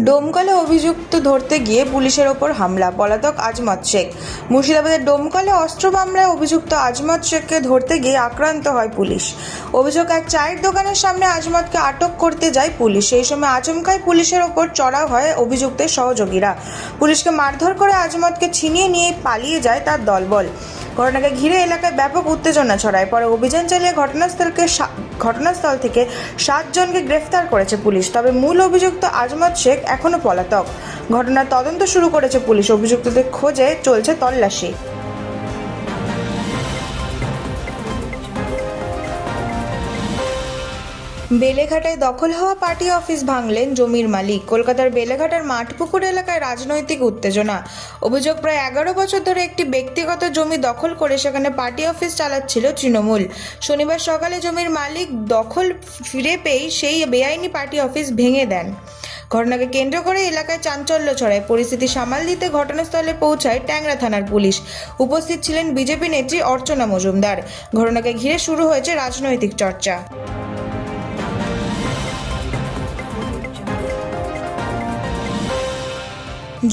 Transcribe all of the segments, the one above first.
ডোমকলে অভিযুক্ত ধরতে গিয়ে পুলিশের ওপর হামলা, পলাতক আজমত শেখ। মুর্শিদাবাদের ডোমকলে অস্ত্র মামলায় অভিযুক্ত আজমত শেখকে ধরতে গিয়ে আক্রান্ত হয় পুলিশ। অভিযোগ, এক চায়ের দোকানের সামনে আজমতকে আটক করতে যায় পুলিশ। সেই সময় আচমকাই পুলিশের ওপর চড়াও হয় অভিযুক্তের সহযোগীরা। পুলিশকে মারধর করে আজমতকে ছিনিয়ে নিয়ে পালিয়ে যায় তার দলবল। ঘটনাকে ঘিরে এলাকায় ব্যাপক উত্তেজনা ছড়ায়। পরে অভিযান চালিয়ে ঘটনাস্থল থেকে 7 জনকে গ্রেফতার করেছে পুলিশ। তবে মূল অভিযুক্ত আজমত শেখ এখনও পলাতক। ঘটনার তদন্ত শুরু করেছে পুলিশ। অভিযুক্তদের খোঁজে চলছে তল্লাশি। বেলেঘাটায় দখল হওয়া পার্টি অফিস ভাঙলেন জমির মালিক। কলকাতার বেলেঘাটার মাঠপুকুর এলাকায় রাজনৈতিক উত্তেজনা। অভিযোগ, প্রায় 11 বছর ধরে একটি ব্যক্তিগত জমি দখল করে সেখানে পার্টি অফিস চালাচ্ছিল তৃণমূল। শনিবার সকালে জমির মালিক দখল ফিরে পেয়ে সেই বেআইনি পার্টি অফিস ভেঙে দেন। ঘটনাকে কেন্দ্র করে এলাকায় চাঞ্চল্য ছড়ায়। পরিস্থিতি সামাল দিতে ঘটনাস্থলে পৌঁছায় ট্যাংরা থানার পুলিশ। উপস্থিত ছিলেন বিজেপি নেত্রী অর্চনা মজুমদার। ঘটনাকে ঘিরে শুরু হয়েছে রাজনৈতিক চর্চা।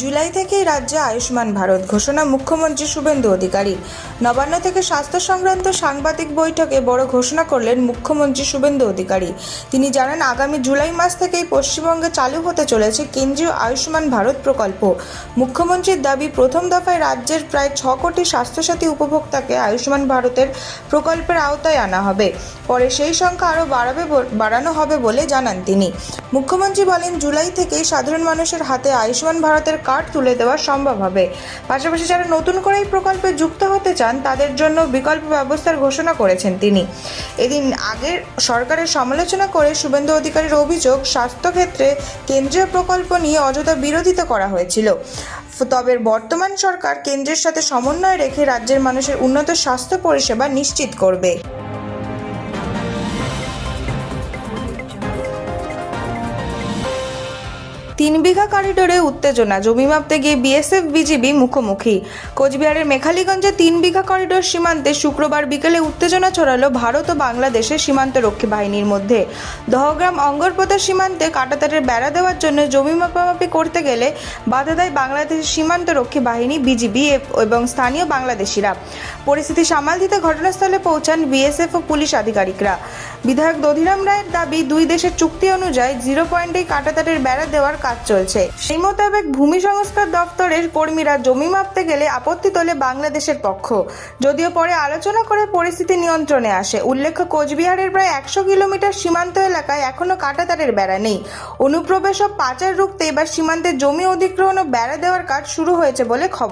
জুলাই থেকেই রাজ্যে আয়ুষ্মান ভারত ঘোষণা মুখ্যমন্ত্রী শুভেন্দু অধিকারী। নবান্ন থেকে স্বাস্থ্য সংক্রান্ত সাংবাদিক বৈঠকে বড় ঘোষণা করলেন মুখ্যমন্ত্রী শুভেন্দু অধিকারী। তিনি জানান, আগামী জুলাই মাস থেকেই পশ্চিমবঙ্গে চালু হতে চলেছে কেন্দ্রীয় আয়ুষ্মান ভারত প্রকল্প। মুখ্যমন্ত্রীর দাবি, প্রথম দফায় রাজ্যের প্রায় 6 কোটি স্বাস্থ্যসাথী উপভোক্তাকে আয়ুষ্মান ভারতের প্রকল্পের আওতায় আনা হবে। পরে সেই সংখ্যা আরও বাড়ানো হবে বলে জানান তিনি। মুখ্যমন্ত্রী বলেন, জুলাই থেকেই সাধারণ মানুষের হাতে আয়ুষ্মান ভারতের কার্ড তুলে দেওয়া সম্ভব হবে। পাশাপাশি যারা নতুন করে এই প্রকল্পে যুক্ত হতে চান তাদের জন্য বিকল্প ব্যবস্থার ঘোষণা করেছেন তিনি। এদিন আগের সরকারের সমালোচনা করে শুভেন্দু অধিকারীর অভিযোগ, স্বাস্থ্যক্ষেত্রে কেন্দ্রীয় প্রকল্প নিয়ে অযথা বিরোধিতা করা হয়েছিল। তবে বর্তমান সরকার কেন্দ্রের সাথে সমন্বয় রেখে রাজ্যের মানুষের উন্নত স্বাস্থ্য পরিষেবা নিশ্চিত করবে। 3 বিঘা করিডোরে উত্তেজনা, জমি মাপতে গিয়ে বিএসএফ বিজিবি মুখোমুখি। কোচবিহারের মেখালীগঞ্জে 3 বিঘা করিডোর সীমান্তে শুক্রবার বিকেলে উত্তেজনা ছড়ালো ভারত ও বাংলাদেশের সীমান্তরক্ষী বাহিনীর মধ্যে। দহগ্রাম অঙ্গরপোতা সীমান্তে কাঁটাতারের বেড়া দেওয়ার জন্য জমি মাপামাপি করতে গেলে বাধা দেয় বাংলাদেশের সীমান্তরক্ষী বাহিনী বিজিবি এবং স্থানীয় বাংলাদেশিরা। পরিস্থিতি সামাল দিতে ঘটনাস্থলে পৌঁছান বিএসএফ ও পুলিশ আধিকারিকরা। বিধায়ক দধিরাম রায়ের দাবি, 2 দেশের চুক্তি অনুযায়ী 0 পয়েন্টেই কাঁটাতারের বেড়া দেওয়ার কাজ চলছে। সেই মোতাবেক ভূমি সংস্কার দপ্তরের কর্মীরা জমি মাপতে গেলে আপত্তি তোলে বাংলাদেশের পক্ষ। যদিও পরে আলোচনা করে পরিস্থিতি নিয়ন্ত্রণে আসে। উল্লেখ্য, কোচবিহারের প্রায় 100 কিলোমিটার সীমান্ত এলাকায় এখনও কাঁটাতারের বেড়া নেই। অনুপ্রবেশ ও পাচার রুখতে এবার সীমান্তে জমি অধিগ্রহণ ও বেড়া দেওয়ার কাজ শুরু হয়েছে বলে খবর।